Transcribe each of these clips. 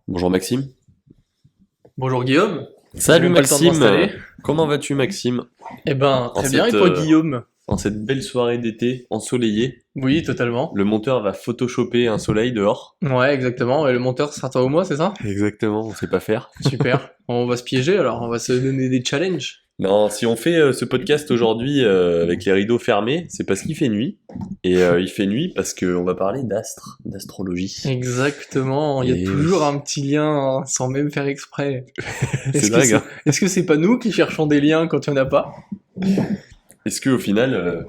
Bonjour Maxime. Bonjour Guillaume, j'ai Salut même pas le temps de Maxime, m'installer. comment vas-tu Maxime? Eh ben, En très bien, et cette, toi euh, Guillaume? en cette belle soirée d'été ensoleillée, Oui, totalement. le monteur va photoshopper un soleil dehors. Ouais, exactement, et le monteur sera toi ou moi, c'est ça? Exactement, on sait pas faire. Super. On va se piéger alors, on va se donner des challenges. Non, si on fait ce podcast aujourd'hui avec les rideaux fermés, c'est parce qu'il fait nuit. Et il fait nuit parce qu'on va parler d'astrologie. Exactement, il y a Et oui, toujours un petit lien hein, sans même faire exprès. c'est dingue, hein. Est-ce que c'est pas nous qui cherchons des liens quand il n'y en a pas? Est-ce que au final,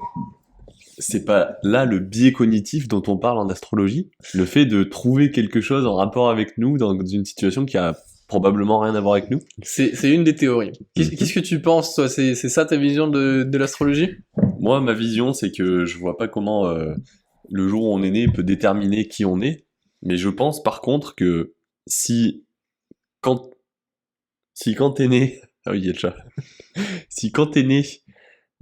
c'est pas là le biais cognitif dont on parle en astrologie? Le fait de trouver quelque chose en rapport avec nous dans une situation qui a probablement rien à voir avec nous? C'est une des théories. Mhm. Qu'est-ce que tu penses, toi? C'est ça ta vision de l'astrologie? Moi, ma vision, c'est que je vois pas comment le jour où on est né peut déterminer qui on est, mais je pense par contre que si quand si quand t'es né, ah oui, il y a le chat. Si quand t'es né,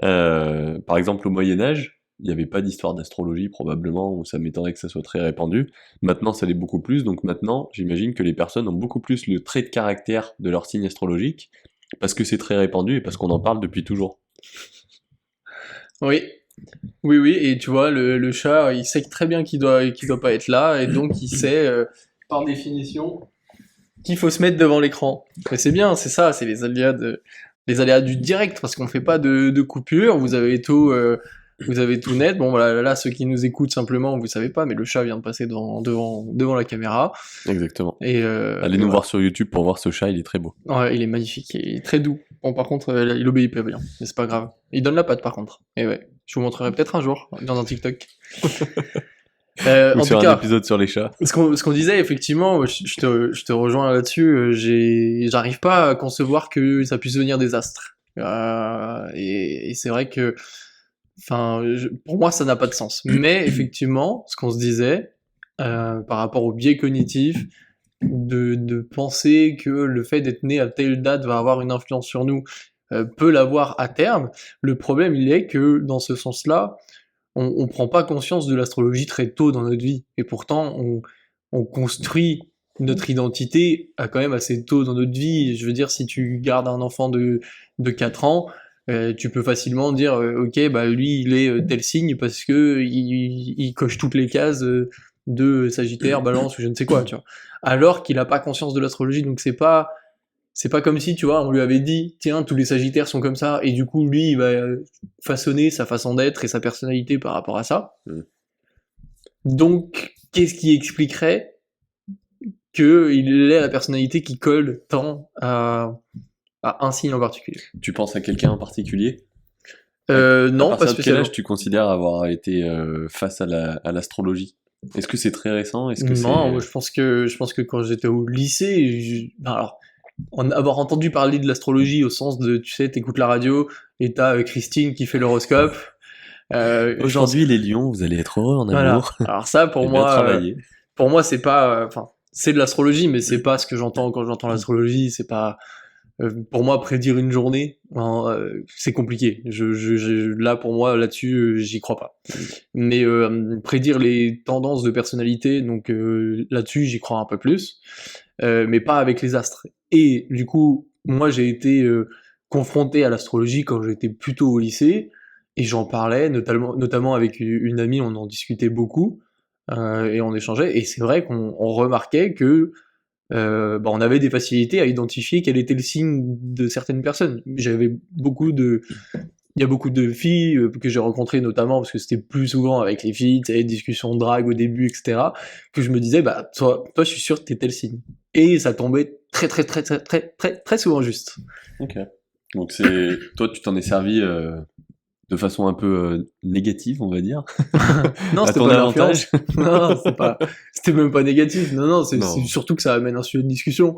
par exemple au Moyen Âge, il n'y avait pas d'histoire d'astrologie probablement, ou ça m'étonnerait que ça soit très répandu. Maintenant, ça l'est beaucoup plus, donc maintenant, j'imagine que les personnes ont beaucoup plus le trait de caractère de leur signe astrologique, parce que c'est très répandu et parce qu'on en parle depuis toujours. Oui, oui, oui, et tu vois, le chat, il sait très bien qu'il doit pas être là, et donc il sait, par définition, qu'il faut se mettre devant l'écran. Mais c'est bien, c'est ça, c'est les aléas du direct, parce qu'on fait pas de coupure, vous avez tout net. Bon, voilà, là, ceux qui nous écoutent simplement, vous savez pas, mais le chat vient de passer devant la caméra, Exactement. et Allez nous voilà. voir sur YouTube pour voir ce chat, il est très beau. Ouais, il est magnifique, il est très doux. Bon, par contre, il obéit pas bien, mais c'est pas grave. Il donne la patte, par contre. Et ouais, je vous montrerai peut-être un jour, dans un TikTok. Ou En tout sur un cas, épisode sur les chats. ce qu'on disait, effectivement, je te rejoins là-dessus, j'arrive pas à concevoir que ça puisse venir des astres. Et c'est vrai que, enfin, pour moi, ça n'a pas de sens. Mais effectivement, ce qu'on se disait, par rapport au biais cognitif, de penser que le fait d'être né à telle date va avoir une influence sur nous, peut l'avoir à terme. Le problème, il est que, dans ce sens-là, on prend pas conscience de l'astrologie très tôt dans notre vie. Et pourtant, on construit notre identité à quand même assez tôt dans notre vie. Je veux dire, si tu gardes un enfant de 4 ans, tu peux facilement dire, ok, bah lui, il est tel signe parce que il coche toutes les cases de Sagittaire, Balance ou je ne sais quoi, tu vois. Alors qu'il a pas conscience de l'astrologie, donc c'est pas comme si, tu vois, on lui avait dit, tiens, tous les Sagittaires sont comme ça, et du coup, lui, il va façonner sa façon d'être et sa personnalité par rapport à ça. Mm. Donc, qu'est-ce qui expliquerait qu'il ait la personnalité qui colle tant à un signe en particulier? Tu penses à quelqu'un en particulier? À Non, pas partir de quel âge spécialement. tu considères avoir été face à à l'astrologie? Est-ce que c'est très récent? Est-ce que Non, moi, c'est... je pense que quand j'étais au lycée, ben alors, avoir entendu parler de l'astrologie au sens de, tu sais, t'écoutes la radio et t'as Christine qui fait l'horoscope. Je pense que Aujourd'hui, les lions, vous allez être heureux en voilà. amour Alors ça, et bien travailler. pour moi, c'est pas, enfin, c'est de l'astrologie, mais c'est pas ce que j'entends quand j'entends l'astrologie. C'est pas, pour moi, prédire une journée, hein, c'est compliqué. Là, pour moi, là-dessus, j'y crois pas. Mais prédire les tendances de personnalité, donc là-dessus, j'y crois un peu plus, mais pas avec les astres. Et du coup, moi, j'ai été confronté à l'astrologie quand j'étais plutôt au lycée, et j'en parlais, notamment avec une amie, on en discutait beaucoup, et on échangeait, et c'est vrai qu'on remarquait que bah, on avait des facilités à identifier quel était le signe de certaines personnes. Il y a beaucoup de filles que j'ai rencontrées notamment parce que c'était plus souvent avec les filles, tu sais, discussions de drague au début, etc. Que je me disais, bah toi, je suis sûr que t'es tel signe. Et ça tombait très très très très très très très souvent juste. Ok. Donc c'est... Toi, tu t'en es servi de façon un peu négative, on va dire, Non, à c'était ton pas de avantage. l'influence. Non, c'était même pas négatif. Non, non, c'est Non. surtout que ça amène un sujet de discussion.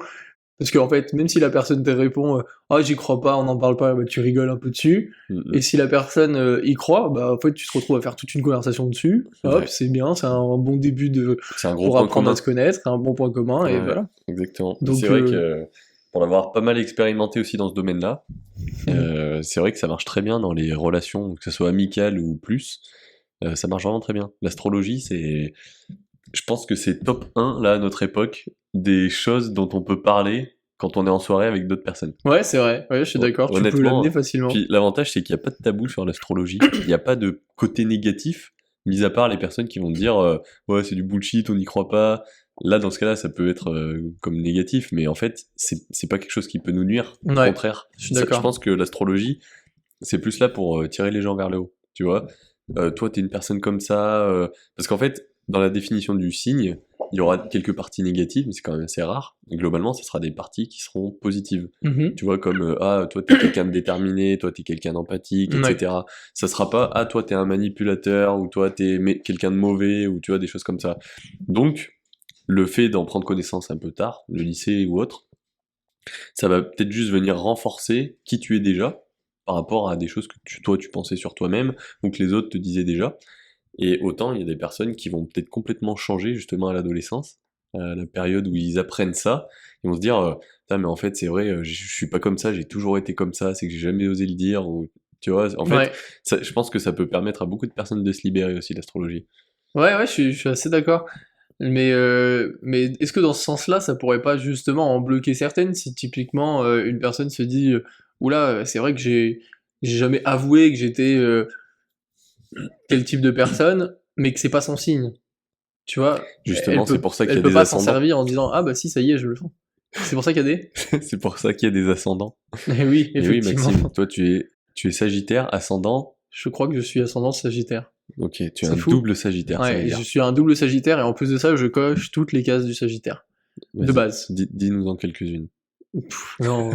Parce qu'en fait, même si la personne te répond ah j'y crois pas, on n'en parle pas, bah, tu rigoles un peu dessus. Et Mm, si la personne y croit, bah en fait tu te retrouves à faire toute une conversation dessus. Hop, ouais. c'est bien, c'est un bon début de C'est un gros pour point apprendre à commun. se connaître, un bon point commun et Ouais, voilà. exactement. C'est Donc vrai que pour l'avoir pas mal expérimenté aussi dans ce domaine-là, hmm. c'est vrai que ça marche très bien dans les relations, que ce soit amicales ou plus. Ça marche vraiment très bien. L'astrologie, c'est... Je pense que c'est top 1 là, à notre époque, des choses dont on peut parler quand on est en soirée avec d'autres personnes. Ouais, c'est vrai. Ouais, je suis d'accord. Tu peux Honnêtement, l'amener facilement. puis l'avantage, c'est qu'il n'y a pas de tabou sur l'astrologie. Il n'y a pas de côté négatif, mis à part les personnes qui vont te dire ouais, c'est du bullshit, on n'y croit pas. Là, dans ce cas-là, ça peut être comme négatif, mais en fait, c'est pas quelque chose qui peut nous nuire. Au Ouais, contraire, je suis je d'accord. pense que l'astrologie, c'est plus là pour tirer les gens vers le haut. Tu vois, toi, t'es une personne comme ça, parce qu'en fait, dans la définition du signe, il y aura quelques parties négatives, mais c'est quand même assez rare. Et globalement, ce sera des parties qui seront positives. Mhm. Tu vois, comme ah, toi, t'es quelqu'un de déterminé, toi, t'es quelqu'un d'empathique, Ouais. etc. Ça sera pas ah, toi, t'es un manipulateur, ou toi, t'es quelqu'un de mauvais, ou tu vois, des choses comme ça. Donc, le fait d'en prendre connaissance un peu tard, le lycée ou autre, ça va peut-être juste venir renforcer qui tu es déjà par rapport à des choses que toi tu pensais sur toi-même ou que les autres te disaient déjà. Et autant il y a des personnes qui vont peut-être complètement changer justement à l'adolescence, à la période où ils apprennent ça, ils vont se dire putain mais en fait c'est vrai, je suis pas comme ça, j'ai toujours été comme ça, c'est que j'ai jamais osé le dire ou tu vois, en fait, Ouais. je pense que ça peut permettre à beaucoup de personnes de se libérer aussi l'astrologie. Ouais, je suis assez d'accord. Mais est-ce que dans ce sens-là, ça pourrait pas justement en bloquer certaines si typiquement une personne se dit oula, c'est vrai que j'ai jamais avoué que j'étais tel type de personne, mais que c'est pas son signe. Tu vois, Justement, c'est pour ça qu'il y elle a peut des pas s'en ascendants. servir en disant ah bah si, ça y est, je le sens. C'est pour ça qu'il y a des. C'est pour ça qu'il y a des ascendants. Eh oui, Et oui, effectivement. Maxime, toi tu es Sagittaire, ascendant. Je crois que je suis ascendant Sagittaire. Ok, tu es C'est un fou. double Sagittaire, ça veut Ouais, je dire. suis un double Sagittaire et en plus de ça, je coche toutes les cases du Sagittaire. De Vas-y, base. dis-nous en quelques-unes. Non,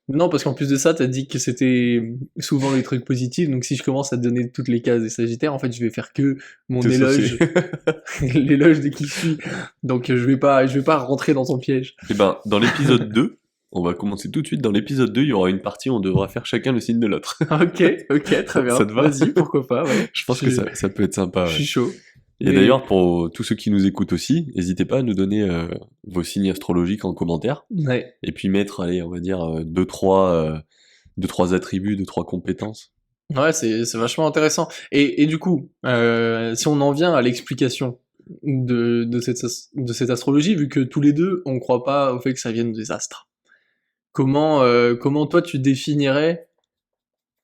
non, parce qu'en plus de ça, t'as dit que c'était souvent des trucs positifs, donc si je commence à te donner toutes les cases des Sagittaires, en fait, je vais faire que mon Te éloge, saucer. l'éloge de qui je suis. Donc je vais pas rentrer dans ton piège. Eh ben, dans l'épisode 2, on va commencer tout de suite. Dans l'épisode 2, il y aura une partie où on devra faire chacun le signe de l'autre. Ok, très bien. Ça te va? Vas-y, pourquoi pas, ouais. Je pense que ça peut être sympa, Je ouais. suis chaud. Et Mais d'ailleurs, pour tous ceux qui nous écoutent aussi, n'hésitez pas à nous donner vos signes astrologiques en commentaire. ouais, Et puis mettre, allez, on va dire, deux, trois attributs, deux, trois compétences. ouais, c'est vachement intéressant. Et du coup, si on en vient à l'explication de cette astrologie, vu que tous les deux, on croit pas au fait que ça vienne des astres. Comment toi tu définirais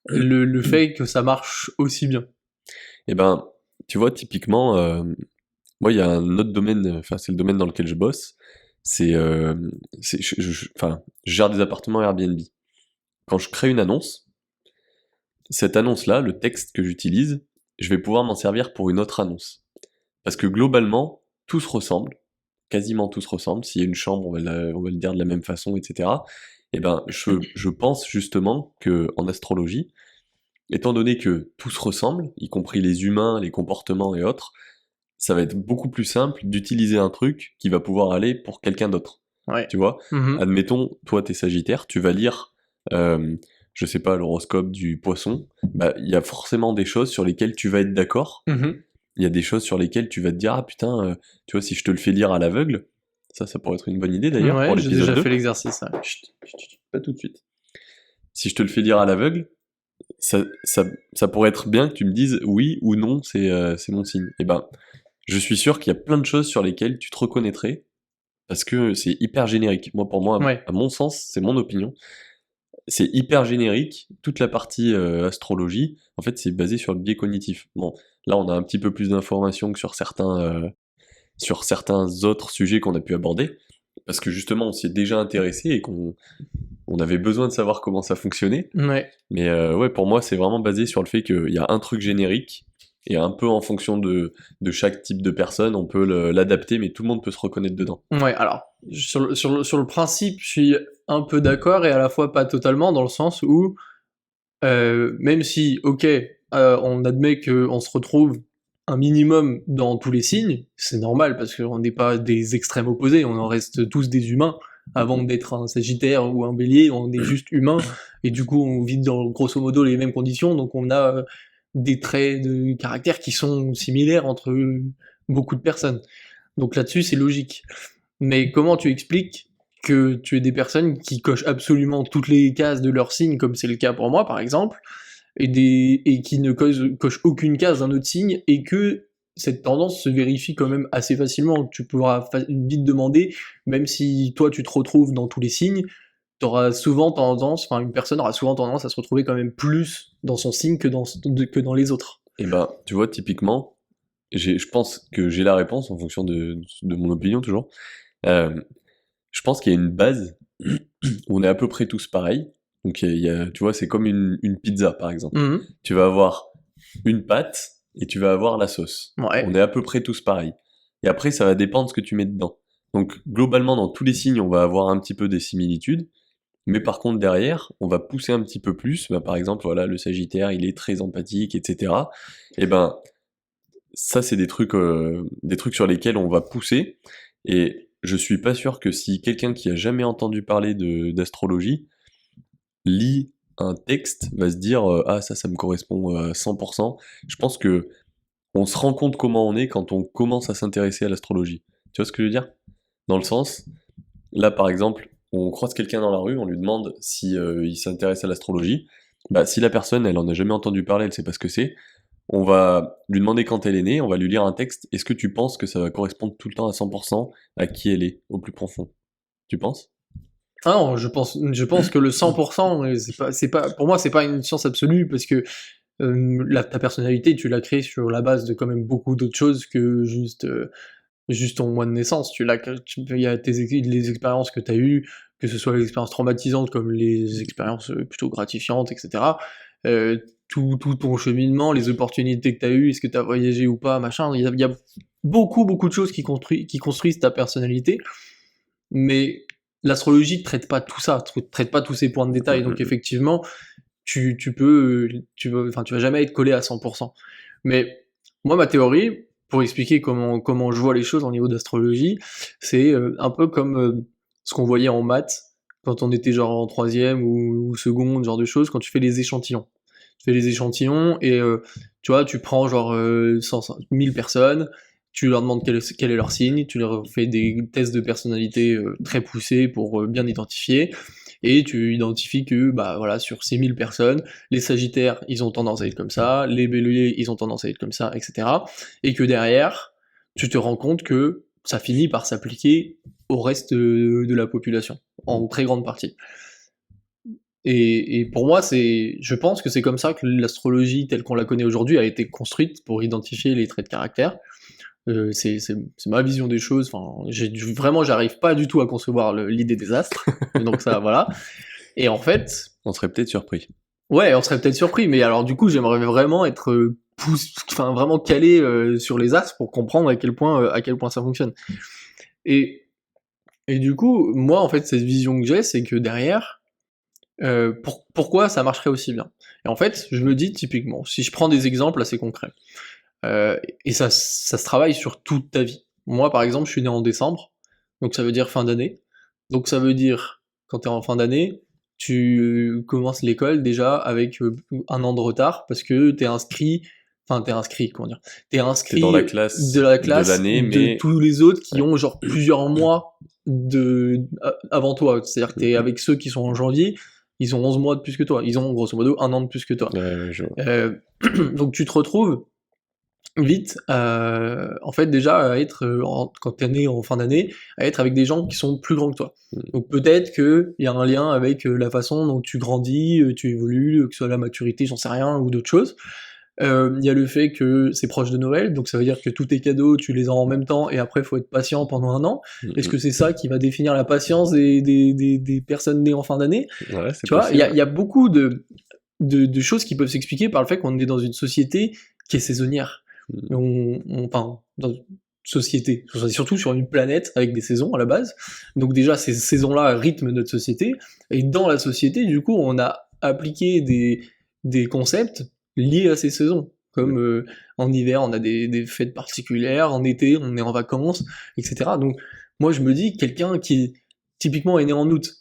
le fait que ça marche aussi bien? Eh ben, tu vois, typiquement, moi, il y a un autre domaine, enfin, c'est le domaine dans lequel je bosse. C'est, enfin, je gère des appartements Airbnb. Quand je crée une annonce, cette annonce-là, le texte que j'utilise, je vais pouvoir m'en servir pour une autre annonce. Parce que globalement, tout se ressemble, quasiment tout se ressemble. S'il y a une chambre, on va le dire de la même façon, etc. Eh ben, je pense justement que en astrologie, étant donné que tout se ressemble, y compris les humains, les comportements et autres, ça va être beaucoup plus simple d'utiliser un truc qui va pouvoir aller pour quelqu'un d'autre. Ouais. Tu vois, Mhm. admettons, toi t'es Sagittaire, tu vas lire, je sais pas, l'horoscope du Poisson, bah il y a forcément des choses sur lesquelles tu vas être d'accord. Mhm. Il y a des choses sur lesquelles tu vas te dire ah putain, tu vois, si je te le fais lire à l'aveugle, ça pourrait être une bonne idée d'ailleurs pour Ouais, j'ai l'épisode déjà 2. fait l'exercice. Ouais. Chut, chut, chut, pas tout de suite. Si je te le fais lire à l'aveugle, ça pourrait être bien que tu me dises oui ou non, c'est mon signe. Et ben, je suis sûr qu'il y a plein de choses sur lesquelles tu te reconnaîtrais, parce que c'est hyper générique. Moi, pour moi, Ouais. à mon sens, c'est mon opinion, c'est hyper générique. Toute la partie astrologie, en fait, c'est basé sur le biais cognitif. Bon, là, on a un petit peu plus d'informations que sur certains autres sujets qu'on a pu aborder, parce que justement, on s'y est déjà intéressé et on avait besoin de savoir comment ça fonctionnait. Ouais. Mais ouais, pour moi, c'est vraiment basé sur le fait qu'il y a un truc générique, et un peu en fonction de chaque type de personne, on peut l'adapter, mais tout le monde peut se reconnaître dedans. Ouais, alors, sur le principe, je suis un peu d'accord et à la fois pas totalement, dans le sens où, même si, ok, on admet qu'on se retrouve un minimum dans tous les signes, c'est normal parce qu'on n'est pas des extrêmes opposés, on en reste tous des humains. Avant d'être un Sagittaire ou un Bélier, on est juste humain et du coup on vit dans grosso modo les mêmes conditions, donc on a des traits de caractère qui sont similaires entre beaucoup de personnes. Donc là-dessus c'est logique. Mais comment tu expliques que tu aies des personnes qui cochent absolument toutes les cases de leur signe, comme c'est le cas pour moi par exemple, et qui ne cochent aucune case d'un autre signe, et que cette tendance se vérifie quand même assez facilement. Tu pourras vite demander, même si toi tu te retrouves dans tous les signes, une personne aura souvent tendance à se retrouver quand même plus dans son signe que dans les autres. Et ben, tu vois, typiquement, je pense que j'ai la réponse en fonction de mon opinion toujours. Euh, je pense qu'il y a une base où on est à peu près tous pareils. Donc, tu vois, c'est comme une pizza, par exemple. Mhm. Tu vas avoir une pâte et tu vas avoir la sauce. Ouais. On est à peu près tous pareils. Et après, ça va dépendre de ce que tu mets dedans. Donc, globalement, dans tous les signes, on va avoir un petit peu des similitudes. Mais par contre, derrière, on va pousser un petit peu plus. Bah, par exemple, voilà, le Sagittaire, il est très empathique, etc. Et ben, ça, c'est des trucs sur lesquels on va pousser. Et je suis pas sûr que si quelqu'un qui a jamais entendu parler d'astrologie lit un texte, va se dire ah ça me correspond à 100%. Je pense que on se rend compte comment on est quand on commence à s'intéresser à l'astrologie. Tu vois ce que je veux dire? Dans le sens, là par exemple, on croise quelqu'un dans la rue, on lui demande si il s'intéresse à l'astrologie. Bah si la personne elle en a jamais entendu parler, elle sait pas ce que c'est, on va lui demander quand elle est née, on va lui lire un texte. Est-ce que tu penses que ça va correspondre tout le temps à 100% à qui elle est, au plus profond? Tu penses? Ah non, je pense que le 100%, pour moi, c'est pas une science absolue, parce que ta personnalité, tu l'as créée sur la base de quand même beaucoup d'autres choses que juste ton mois de naissance. Il y a les expériences que tu as eues, que ce soit les expériences traumatisantes comme les expériences plutôt gratifiantes, etc. Tout ton cheminement, les opportunités que tu as eues, est-ce que tu as voyagé ou pas, machin. Il y a beaucoup, beaucoup de choses qui construisent ta personnalité, mais l'astrologie traite pas tout ça, traite pas tous ces points de détail. Donc effectivement, tu vas jamais être collé à 100%. Mais moi, ma théorie, pour expliquer comment je vois les choses au niveau d'astrologie, c'est un peu comme ce qu'on voyait en maths quand on était genre en troisième ou seconde, genre de choses, quand tu fais les échantillons. Tu fais les échantillons et tu vois, tu prends genre 1000 personnes, tu leur demandes quel est leur signe, tu leur fais des tests de personnalité très poussés pour bien identifier, et tu identifies que, bah voilà, sur ces 1000 personnes, les Sagittaires, ils ont tendance à être comme ça, les Béliers, ils ont tendance à être comme ça, etc. Et que derrière, tu te rends compte que ça finit par s'appliquer au reste de la population, en très grande partie. Et pour moi, je pense que c'est comme ça que l'astrologie telle qu'on la connaît aujourd'hui a été construite pour identifier les traits de caractère. C'est ma vision des choses. Enfin, vraiment, j'arrive pas du tout à concevoir l'idée des astres. Donc ça, voilà. Et en fait, On serait peut-être surpris. ouais, on serait peut-être surpris. Mais alors, du coup, j'aimerais vraiment être vraiment calé sur les astres pour comprendre à quel point ça fonctionne. Et du coup, moi, en fait, cette vision que j'ai, c'est que derrière, pourquoi ça marcherait aussi bien? Et en fait, je me dis typiquement, si je prends des exemples assez concrets. Et ça se travaille sur toute ta vie. Moi, par exemple, je suis né en décembre, donc ça veut dire fin d'année. Donc ça veut dire, quand t'es en fin d'année, tu commences l'école déjà avec un an de retard, parce que comment dire, t'es inscrit dans la classe de la de classe l'année, de mais tous les autres qui Ouais. ont genre plusieurs mois avant toi. C'est-à-dire que t'es avec ceux qui sont en janvier, ils ont 11 mois de plus que toi. Ils ont grosso modo un an de plus que toi. je vois. Donc tu te retrouves vite, en fait, déjà à être, quand t'es né en fin d'année, à être avec des gens qui sont plus grands que toi. Donc peut-être qu'il y a un lien avec la façon dont tu grandis, tu évolues, que ce soit la maturité, j'en sais rien, ou d'autres choses. Il y a le fait que c'est proche de Noël, donc ça veut dire que tous tes cadeaux, tu les as en même temps, et après, faut être patient pendant un an. Est-ce que c'est ça qui va définir la patience des personnes nées en fin d'année? Ouais, c'est Tu vois, il possible. y a beaucoup de choses qui peuvent s'expliquer par le fait qu'on est dans une société qui est saisonnière. Enfin, dans une société, surtout sur une planète avec des saisons à la base. Donc déjà, ces saisons-là rythment notre société. Et dans la société, du coup, on a appliqué des concepts liés à ces saisons. Comme en hiver, on a des fêtes particulières, en été, on est en vacances, etc. Donc moi, je me dis, quelqu'un qui typiquement est né en août,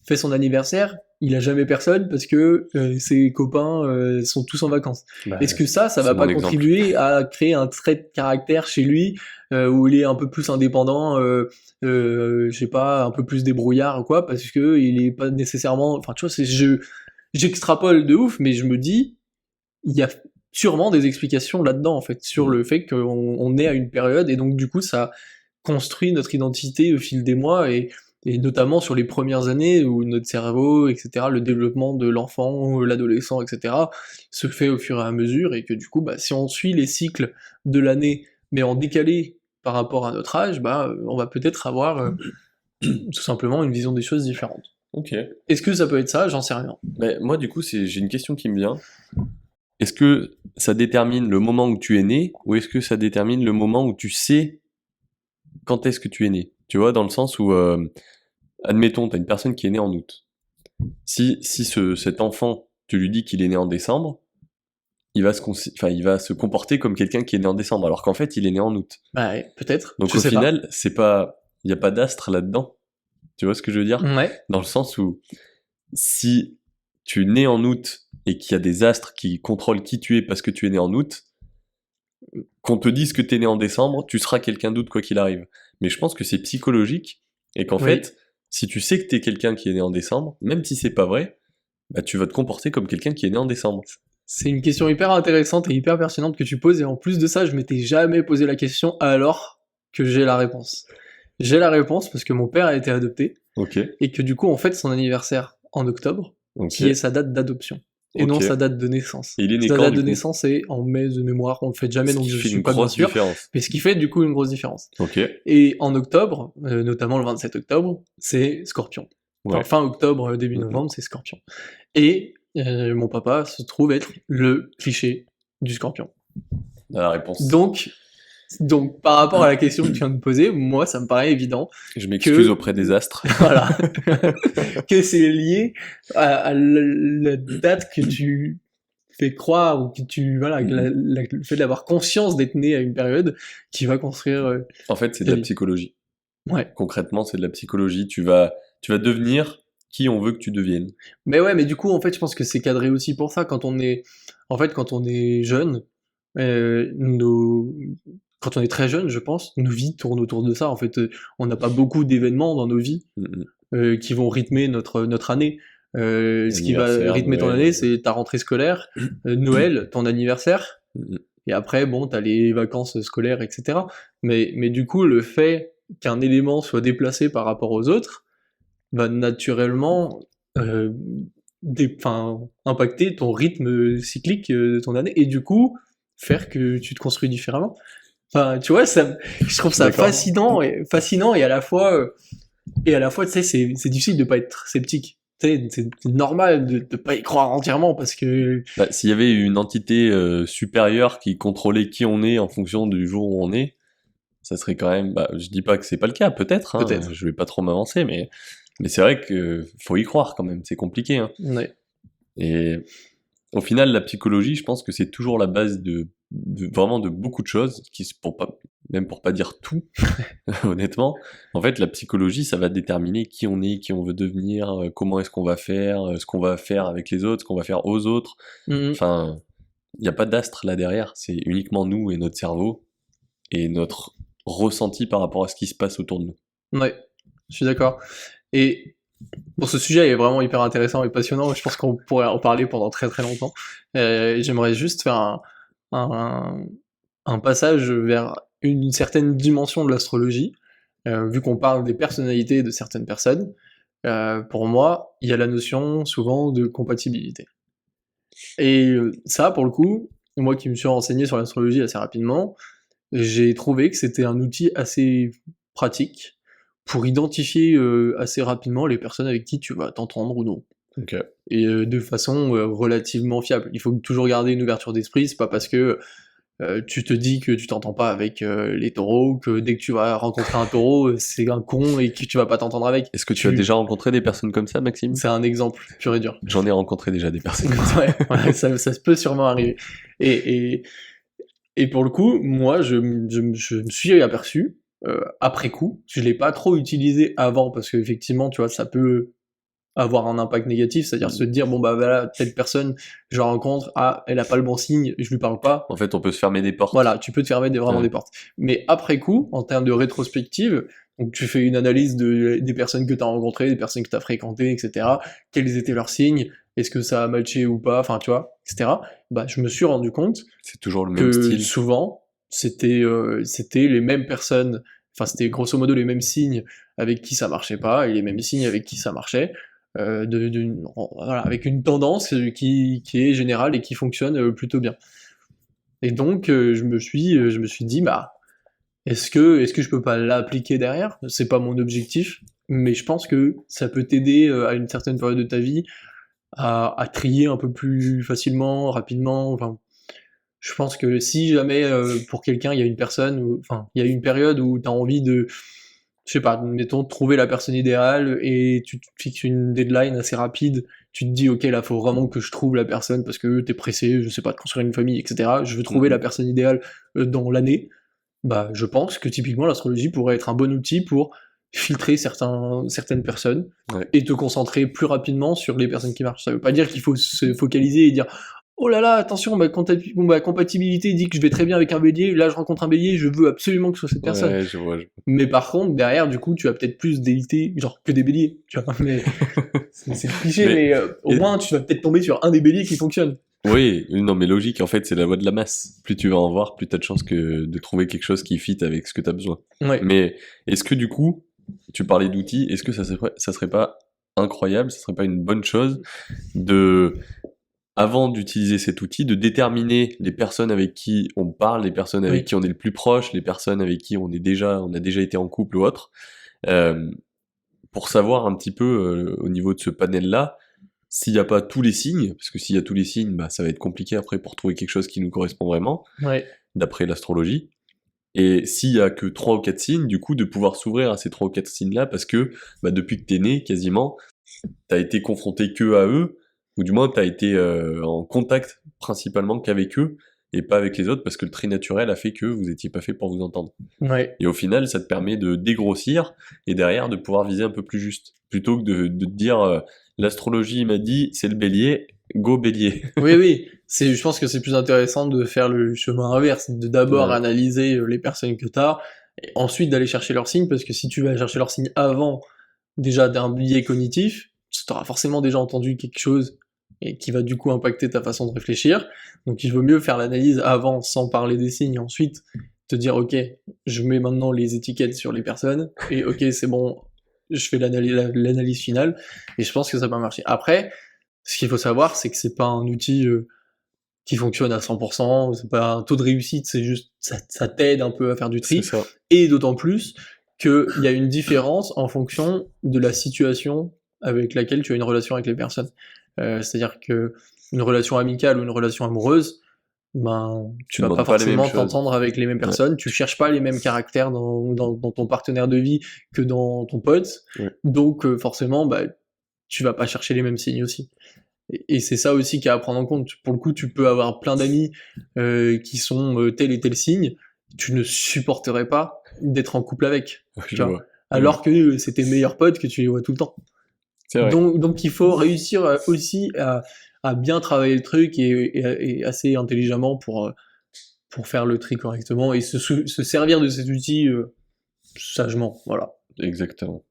fait son anniversaire, il a jamais personne parce que ses copains sont tous en vacances. Bah, Est-ce que ça c'est va mon pas exemple. contribuer à créer un trait de caractère chez lui où il est un peu plus indépendant, je sais pas, un peu plus débrouillard ou quoi, parce que il est pas nécessairement, enfin tu vois, j'extrapole de ouf, mais je me dis, il y a sûrement des explications là-dedans, en fait, sur Mm. le fait qu'on est à une période, et donc du coup, ça construit notre identité au fil des mois, et notamment sur les premières années où notre cerveau, etc., le développement de l'enfant, l'adolescent, etc., se fait au fur et à mesure, et que du coup, bah, si on suit les cycles de l'année, mais en décalé par rapport à notre âge, bah, on va peut-être avoir tout simplement une vision des choses différente. Ok. Est-ce que ça peut être ça? J'en sais rien. Mais moi, du coup, j'ai une question qui me vient. Est-ce que ça détermine le moment où tu es né, ou est-ce que ça détermine le moment où tu sais quand est-ce que tu es né? Tu vois, dans le sens où, admettons, t'as une personne qui est née en août. Si cet enfant, tu lui dis qu'il est né en décembre, il va se comporter comme quelqu'un qui est né en décembre, alors qu'en fait, il est né en août. Bah, ouais, peut-être, Donc je au sais pas. final, il n'y a pas d'astre là-dedans. Tu vois ce que je veux dire? Ouais, Dans le sens où, si tu es né en août et qu'il y a des astres qui contrôlent qui tu es parce que tu es né en août, qu'on te dise que tu es né en décembre, tu seras quelqu'un d'autre quoi qu'il arrive. Mais je pense que c'est psychologique et qu'en oui. fait, si tu sais que tu es quelqu'un qui est né en décembre, même si c'est pas vrai, bah tu vas te comporter comme quelqu'un qui est né en décembre. C'est une question hyper intéressante et hyper pertinente que tu poses, et en plus de ça, je m'étais jamais posé la question alors que j'ai la réponse. J'ai la réponse parce que mon père a été adopté, Ok, et que du coup, on fête son anniversaire en octobre, ok, qui est sa date d'adoption, et non ok. sa date de naissance. Et il est né Sa quand date du de coup? naissance est en mai de mémoire, on le fête jamais, Ce donc qui je fait suis une pas bien grosse sûr, différence. mais ce qui fait du coup une grosse différence. Ok, Et en octobre, notamment le 27 octobre, c'est Scorpion. Enfin, ouais. fin octobre, début Mhm. novembre, c'est Scorpion. Et mon papa se trouve être le cliché du Scorpion. La réponse. Donc, par rapport à la question que tu viens de me poser, moi, ça me paraît évident Je m'excuse que, auprès des astres. voilà, que c'est lié à la date que tu fais croire, ou que tu, voilà, que le fait d'avoir conscience d'être né à une période qui va construire En fait, c'est de ta la vie. psychologie. Ouais. Concrètement, c'est de la psychologie. Tu vas devenir qui on veut que tu deviennes. Mais ouais, mais du coup, en fait, je pense que c'est cadré aussi pour ça. Quand on est jeune, euh, nos, quand on est très jeune, je pense, nos vies tournent autour de ça. En fait, on n'a pas beaucoup d'événements dans nos vies Mhm. qui vont rythmer notre année. Ce qui va Anniversaire, rythmer ton Noël. année, c'est ta rentrée scolaire, Noël, ton anniversaire, Mhm. et après, bon, t'as les vacances scolaires, etc. Mais du coup, le fait qu'un élément soit déplacé par rapport aux autres va naturellement euh, impacter ton rythme cyclique de ton année, et du coup, faire que tu te construis différemment. Enfin, tu vois, je trouve ça D'accord. fascinant, et à la fois, tu sais, c'est difficile de pas être sceptique. Tu sais, c'est normal de pas y croire entièrement, parce que Bah, s'il y avait une entité supérieure qui contrôlait qui on est en fonction du jour où on est, ça serait quand même. Bah, je dis pas que c'est pas le cas, peut-être. Hein, peut-être. je vais pas trop m'avancer, mais c'est vrai que faut y croire quand même. C'est compliqué. Hein. Ouais. Et au final, la psychologie, je pense que c'est toujours la base vraiment de beaucoup de choses, même pour pas dire tout, honnêtement. En fait, la psychologie, ça va déterminer qui on est, qui on veut devenir, comment est-ce qu'on va faire, ce qu'on va faire avec les autres, ce qu'on va faire aux autres. Mhm. Enfin, il n'y a pas d'astre là derrière, c'est uniquement nous et notre cerveau et notre ressenti par rapport à ce qui se passe autour de nous. Ouais, je suis d'accord. Et bon, ce sujet est vraiment hyper intéressant et passionnant. Je pense qu'on pourrait en parler pendant très très longtemps. J'aimerais juste faire un, un passage vers une certaine dimension de l'astrologie. Vu qu'on parle des personnalités de certaines personnes, pour moi, il y a la notion souvent de compatibilité. Et ça, pour le coup, moi qui me suis renseigné sur l'astrologie assez rapidement, j'ai trouvé que c'était un outil assez pratique pour identifier assez rapidement les personnes avec qui tu vas t'entendre ou non. Ok. Et de façon relativement fiable. Il faut toujours garder une ouverture d'esprit, c'est pas parce que tu te dis que tu t'entends pas avec les taureaux, que dès que tu vas rencontrer un taureau, c'est un con et que tu vas pas t'entendre avec. Est-ce que tu as déjà rencontré des personnes comme ça, Maxime? C'est un exemple pur et dur. J'en ai rencontré déjà des personnes comme ça. Ouais, ça peut sûrement arriver. Et, et pour le coup, moi, je me suis aperçu, après coup, je l'ai pas trop utilisé avant, parce qu'effectivement, tu vois, ça peut avoir un impact négatif, c'est-à-dire se dire bon bah voilà, telle personne je la rencontre, ah elle a pas le bon signe, je lui parle pas. En fait, on peut se fermer des portes. Voilà, tu peux te fermer vraiment des portes. Mais après coup, en termes de rétrospective, donc tu fais une analyse des personnes que tu as rencontrées, des personnes que tu as fréquentées, etc. Quels étaient leurs signes, est-ce que ça a matché ou pas, enfin tu vois, etc. Bah je me suis rendu compte C'est toujours le même que style. souvent c'était les mêmes personnes, enfin c'était grosso modo les mêmes signes avec qui ça marchait pas et les mêmes signes avec qui ça marchait, voilà, avec une tendance qui est générale et qui fonctionne plutôt bien. Et donc je me suis dit bah est-ce que je peux pas l'appliquer derrière? C'est pas mon objectif, mais je pense que ça peut t'aider à une certaine période de ta vie à trier un peu plus facilement, rapidement. Enfin, je pense que si jamais pour quelqu'un il y a une personne, enfin il y a une période où t'as envie de, je sais pas, mettons trouver la personne idéale et tu te fixes une deadline assez rapide, tu te dis ok là faut vraiment que je trouve la personne parce que t'es pressé, je sais pas, de construire une famille, etc. Je veux trouver la personne idéale dans l'année. Bah je pense que typiquement l'astrologie pourrait être un bon outil pour filtrer certaines personnes et te concentrer plus rapidement sur les personnes qui marchent. Ça veut pas dire qu'il faut se focaliser et dire oh là là, attention, ma compatibilité dit que je vais très bien avec un bélier, là je rencontre un bélier, je veux absolument que ce soit cette personne. Ouais, je vois. Mais par contre, derrière, du coup, tu vas peut-être plus déliter, genre, que des béliers, tu vois. Mais c'est cliché, mais au moins, tu vas peut-être tomber sur un des béliers qui fonctionne. Oui, non, mais logique, en fait, c'est la loi de la masse. Plus tu vas en voir, plus t'as de chances de trouver quelque chose qui fit avec ce que t'as besoin. Ouais. Mais est-ce que du coup, tu parlais d'outils, est-ce que ça serait pas incroyable, ça serait pas une bonne chose avant d'utiliser cet outil, de déterminer les personnes avec qui on parle, les personnes avec qui on est le plus proche, les personnes avec qui on a déjà été en couple ou autre, pour savoir un petit peu au niveau de ce panel-là, s'il n'y a pas tous les signes, parce que s'il y a tous les signes, bah, ça va être compliqué après pour trouver quelque chose qui nous correspond vraiment, d'après l'astrologie. Et s'il y a que 3 ou 4 signes, du coup, de pouvoir s'ouvrir à ces 3 ou 4 signes-là, parce que bah, depuis que t'es né, quasiment, t'as été confronté que à eux, ou du moins t'as été en contact principalement qu'avec eux, et pas avec les autres, parce que le trait naturel a fait que vous étiez pas fait pour vous entendre. Et au final, ça te permet de dégrossir, et derrière de pouvoir viser un peu plus juste, plutôt que de te dire l'astrologie m'a dit c'est le bélier, go bélier. Oui, je pense que c'est plus intéressant de faire le chemin inverse, de d'abord analyser les personnes que t'as, et ensuite d'aller chercher leurs signes, parce que si tu vas chercher leurs signes avant, déjà d'un biais cognitif, tu auras forcément déjà entendu quelque chose, et qui va du coup impacter ta façon de réfléchir, donc il vaut mieux faire l'analyse avant, sans parler des signes, et ensuite te dire ok, je mets maintenant les étiquettes sur les personnes, et ok c'est bon, je fais l'analyse finale, et je pense que ça va marcher. Après, ce qu'il faut savoir, c'est que c'est pas un outil qui fonctionne à 100%, c'est pas un taux de réussite, c'est juste, ça t'aide un peu à faire du tri, et d'autant plus qu'il y a une différence en fonction de la situation avec laquelle tu as une relation avec les personnes. C'est-à-dire que une relation amicale ou une relation amoureuse, ben, tu vas pas forcément t'entendre avec les mêmes personnes, tu cherches pas les mêmes caractères dans ton partenaire de vie que dans ton pote, donc forcément, bah, tu vas pas chercher les mêmes signes aussi. Et c'est ça aussi qu'il y a à prendre en compte. Pour le coup, tu peux avoir plein d'amis qui sont tel et tel signe, tu ne supporterais pas d'être en couple avec. Alors que c'est tes meilleurs potes que tu les vois tout le temps. Donc il faut réussir aussi à bien travailler le truc et assez intelligemment pour faire le tri correctement et se servir de cet outil sagement. Voilà. Exactement.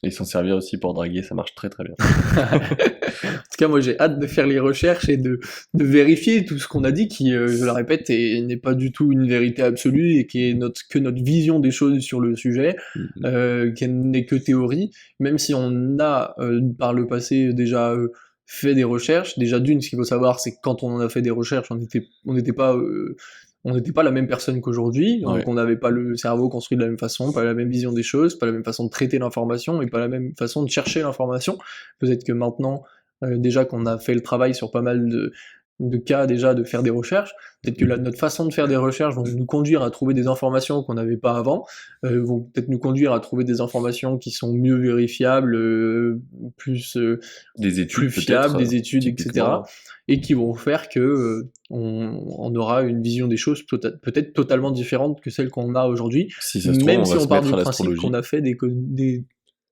Et s'en servir aussi pour draguer, ça marche très très bien. En tout cas, moi j'ai hâte de faire les recherches et de vérifier tout ce qu'on a dit, qui, je le répète, n'est pas du tout une vérité absolue et qui est que notre vision des choses sur le sujet, qui n'est que théorie, même si on a par le passé déjà fait des recherches. Déjà d'une, ce qu'il faut savoir, c'est que quand on a fait des recherches, on n'était pas la même personne qu'aujourd'hui, donc on n'avait pas le cerveau construit de la même façon, pas la même vision des choses, pas la même façon de traiter l'information, et pas la même façon de chercher l'information. Peut-être que maintenant, déjà qu'on a fait le travail sur pas mal de cas déjà de faire des recherches, peut-être que notre façon de faire des recherches vont nous conduire à trouver des informations qu'on n'avait pas avant, vont peut-être nous conduire à trouver des informations qui sont mieux vérifiables, plus fiables, des études, etc., et qui vont faire que on aura une vision des choses peut-être totalement différente que celle qu'on a aujourd'hui, même si on part du principe qu'on a fait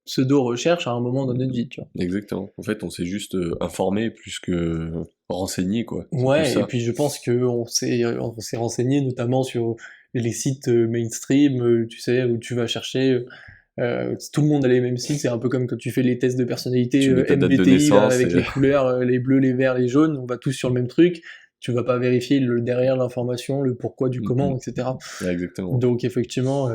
pseudo-recherche à un moment dans notre vie, tu vois. Exactement. En fait, on s'est juste informé plus que renseigné, quoi. C'est plus Ouais, et ça. puis je pense on s'est renseigné notamment sur les sites mainstream, tu sais, où tu vas chercher, tout le monde a les mêmes sites, c'est un peu comme quand tu fais les tests de personnalité Tu mets ta date de MBTI, là, naissance avec et les couleurs, les bleus, les verts, les jaunes, on va tous sur le même truc, tu vas pas vérifier le derrière l'information, le pourquoi du comment, Mhm. etc. Ouais, exactement. Donc effectivement,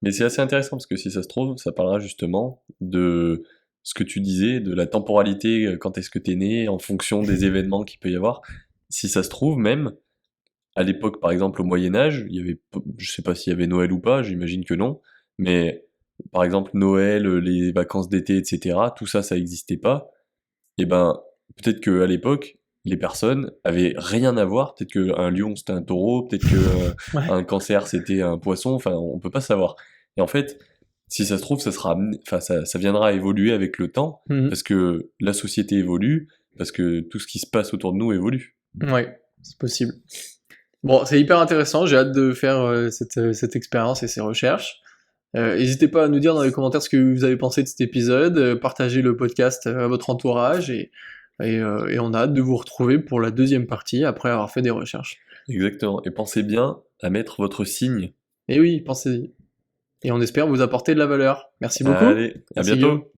Mais c'est assez intéressant parce que si ça se trouve, ça parlera justement de ce que tu disais, de la temporalité, quand est-ce que t'es né, en fonction des événements qu'il peut y avoir. Si ça se trouve, même, à l'époque, par exemple, au Moyen-Âge, il y avait, je sais pas s'il y avait Noël ou pas, j'imagine que non, mais par exemple, Noël, les vacances d'été, etc., tout ça, ça existait pas. Et ben, peut-être que à l'époque, les personnes avaient rien à voir. Peut-être qu'un lion c'était un taureau, peut-être que ouais. un cancer c'était un poisson. Enfin, on peut pas savoir. Et en fait, si ça se trouve, enfin, ça viendra à évoluer avec le temps, Mhm. parce que la société évolue, parce que tout ce qui se passe autour de nous évolue. Ouais, c'est possible. Bon, c'est hyper intéressant, j'ai hâte de faire cette expérience et ces recherches. N'hésitez pas à nous dire dans les commentaires ce que vous avez pensé de cet épisode, partagez le podcast à votre entourage et on a hâte de vous retrouver pour la deuxième partie après avoir fait des recherches. Exactement. Et pensez bien à mettre votre signe. Et oui, pensez-y. Et on espère vous apporter de la valeur. Merci beaucoup. Allez, à Merci Guillaume. bientôt.